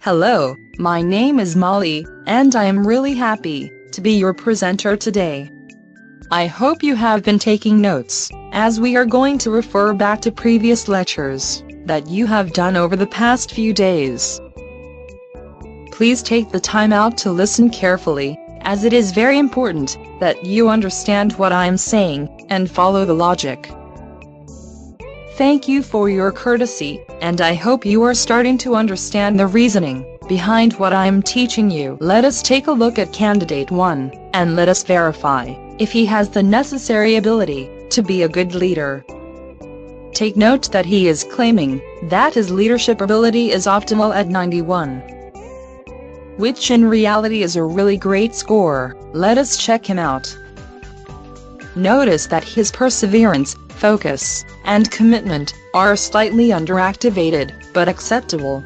Hello, my name is Molly, and I am really happy to be your presenter today. I hope you have been taking notes, as we are going to refer back to previous lectures that you have done over the past few days. Please take the time out to listen carefully, as it is very important that you understand what I am saying and follow the logic. Thank you for your courtesy, and I hope you are starting to understand the reasoning behind what I am teaching you. Let us take a look at candidate 1, and let us verify if he has the necessary ability to be a good leader. Take note that he is claiming that his leadership ability is optimal at 91, which in reality is a really great score. Let us check him out. Notice that his perseverance, focus, and commitment are slightly underactivated, but acceptable.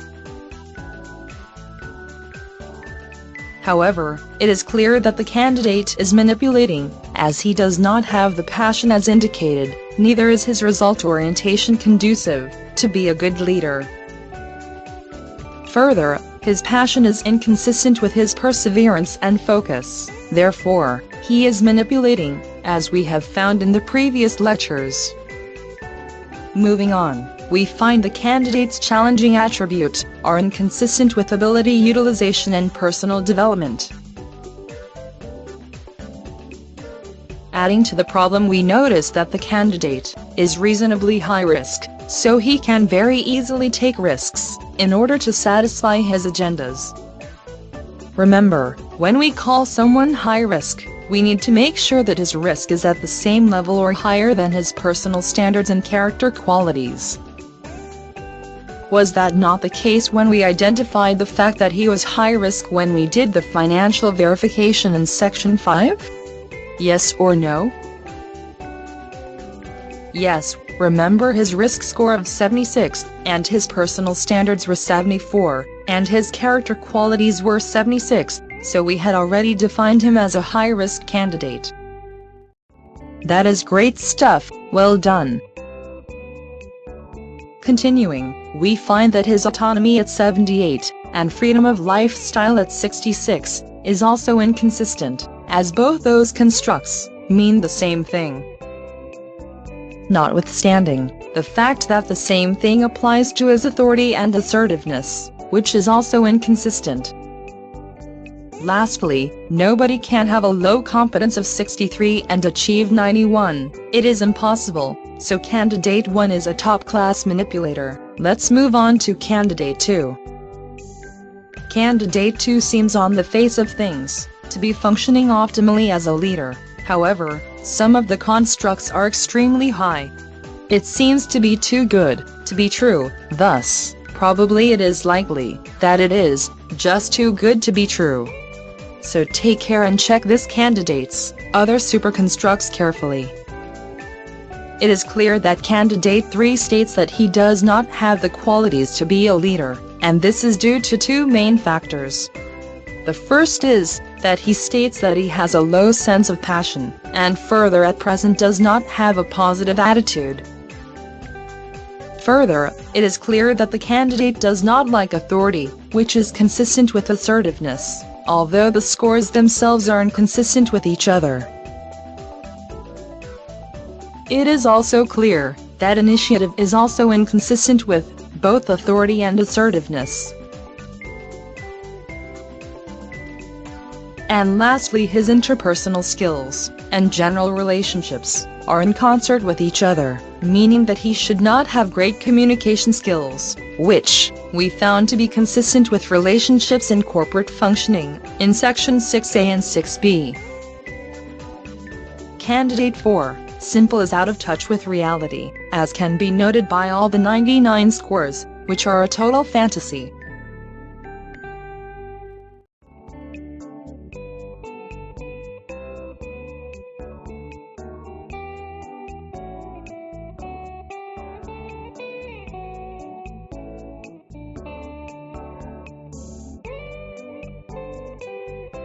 However, it is clear that the candidate is manipulating, as he does not have the passion as indicated, neither is his result orientation conducive to be a good leader. Further, his passion is inconsistent with his perseverance and focus, therefore, he is manipulating, as we have found in the previous lectures. Moving on, we find the candidate's challenging attributes are inconsistent with ability utilization and personal development. Adding to the problem, we notice that the candidate is reasonably high risk, so he can very easily take risks in order to satisfy his agendas. Remember, when we call someone high risk, we need to make sure that his risk is at the same level or higher than his personal standards and character qualities. Was that not the case when we identified the fact that he was high risk when we did the financial verification in section 5? Yes or no? Yes, remember his risk score of 76, and his personal standards were 74, and his character qualities were 76, so we had already defined him as a high-risk candidate. That is great stuff, well done. Continuing, we find that his autonomy at 78, and freedom of lifestyle at 66, is also inconsistent, as both those constructs mean the same thing. Notwithstanding the fact that the same thing applies to his authority and assertiveness, which is also inconsistent. Lastly, nobody can have a low competence of 63 and achieve 91. It is impossible, so candidate 1 is a top-class manipulator. Let's move on to candidate 2. Candidate 2 seems on the face of things to be functioning optimally as a leader. However, some of the constructs are extremely high. It seems to be too good to be true, thus, probably it is likely that it is just too good to be true. So take care and check this candidate's other superconstructs carefully. It is clear that candidate 3 states that he does not have the qualities to be a leader, and this is due to two main factors. The first is that he states that he has a low sense of passion, and further at present does not have a positive attitude. Further, it is clear that the candidate does not like authority, which is consistent with assertiveness, although the scores themselves are inconsistent with each other. It is also clear that initiative is also inconsistent with both authority and assertiveness. And lastly, his interpersonal skills and general relationships are in concert with each other, meaning that he should not have great communication skills, which we found to be consistent with relationships in corporate functioning in section 6A and 6B. Candidate 4, simple is out of touch with reality, as can be noted by all the 99 scores, which are a total fantasy.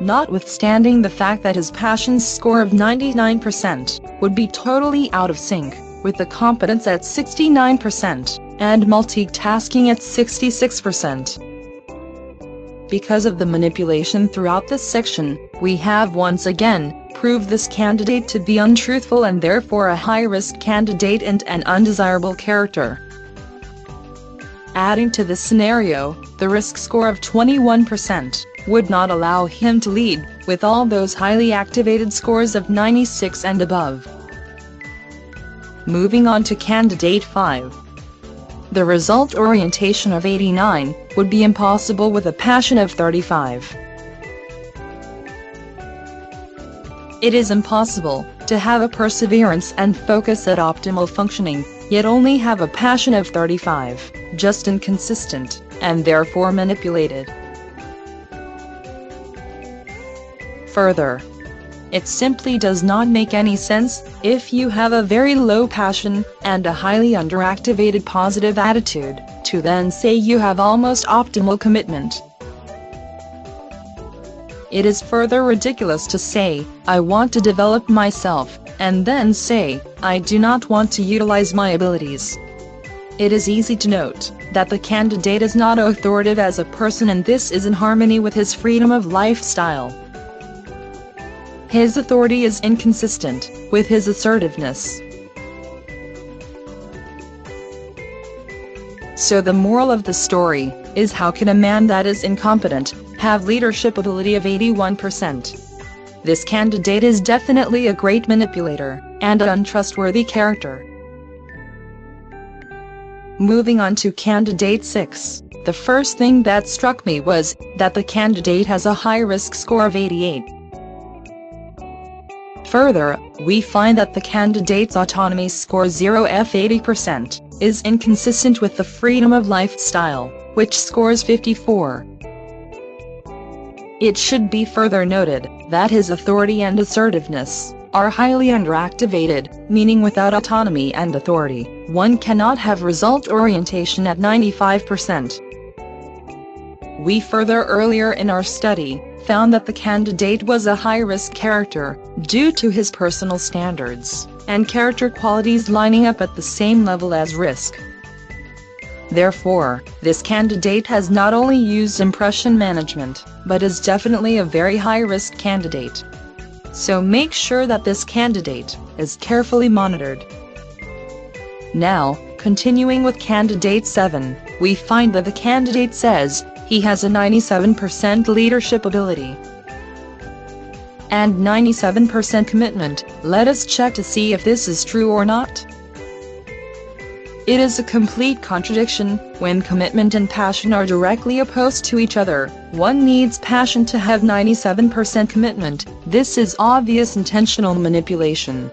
Notwithstanding the fact that his passions score of 99% would be totally out of sync with the competence at 69% and multitasking at 66%. Because of the manipulation throughout this section, we have once again proved this candidate to be untruthful and therefore a high-risk candidate and an undesirable character. Adding to this scenario, the risk score of 21% would not allow him to lead, with all those highly activated scores of 96 and above. Moving on to candidate 5. The result orientation of 89 would be impossible with a passion of 35. It is impossible to have a perseverance and focus at optimal functioning, yet only have a passion of 35, just inconsistent, and therefore manipulated. Further, it simply does not make any sense, if you have a very low passion and a highly underactivated positive attitude, to then say you have almost optimal commitment. It is further ridiculous to say, I want to develop myself, and then say, I do not want to utilize my abilities. It is easy to note that the candidate is not authoritative as a person, and this is in harmony with his freedom of lifestyle. His authority is inconsistent with his assertiveness. So the moral of the story is, how can a man that is incompetent have leadership ability of 81%? This candidate is definitely a great manipulator and an untrustworthy character. Moving on to candidate 6. The first thing that struck me was that the candidate has a high risk score of 88. Further, we find that the candidate's autonomy score 0f80% is inconsistent with the freedom of lifestyle, which scores 54. It should be further noted that his authority and assertiveness are highly underactivated, meaning without autonomy and authority, one cannot have result orientation at 95%. We further earlier in our study found that the candidate was a high-risk character due to his personal standards and character qualities lining up at the same level as risk. Therefore, this candidate has not only used impression management, but is definitely a very high-risk candidate. So make sure that this candidate is carefully monitored. Now, continuing with candidate 7, we find that the candidate says he has a 97% leadership ability and 97% commitment. Let us check to see if this is true or not. It is a complete contradiction. When commitment and passion are directly opposed to each other, one needs passion to have 97% commitment. This is obvious intentional manipulation.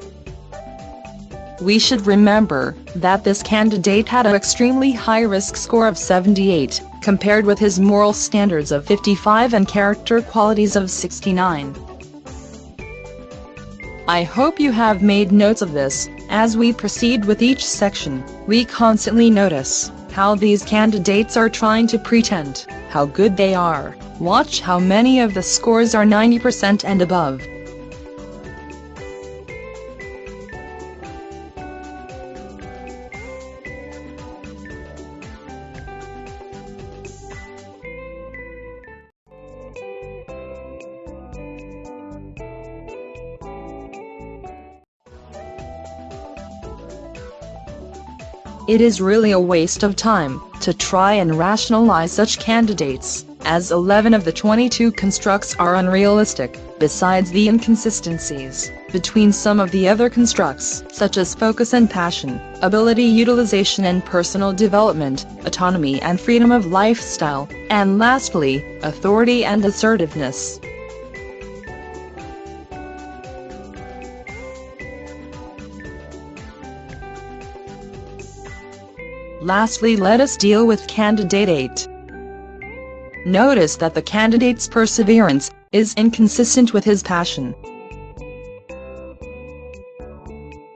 We should remember that this candidate had an extremely high risk score of 78, compared with his moral standards of 55 and character qualities of 69. I hope you have made notes of this. As we proceed with each section, we constantly notice how these candidates are trying to pretend how good they are. Watch how many of the scores are 90% and above. It is really a waste of time to try and rationalize such candidates, as 11 of the 22 constructs are unrealistic, besides the inconsistencies between some of the other constructs, such as focus and passion, ability utilization and personal development, autonomy and freedom of lifestyle, and lastly, authority and assertiveness. Lastly, let us deal with candidate 8. Notice that the candidate's perseverance is inconsistent with his passion,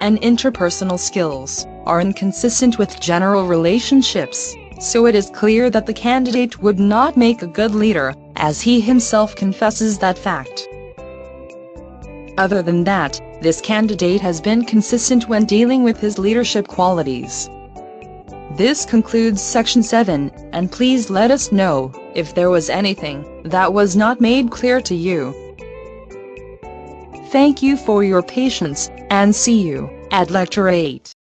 and interpersonal skills are inconsistent with general relationships, so it is clear that the candidate would not make a good leader, as he himself confesses that fact. Other than that, this candidate has been consistent when dealing with his leadership qualities. This concludes section 7, and please let us know if there was anything that was not made clear to you. Thank you for your patience, and see you at lecture 8.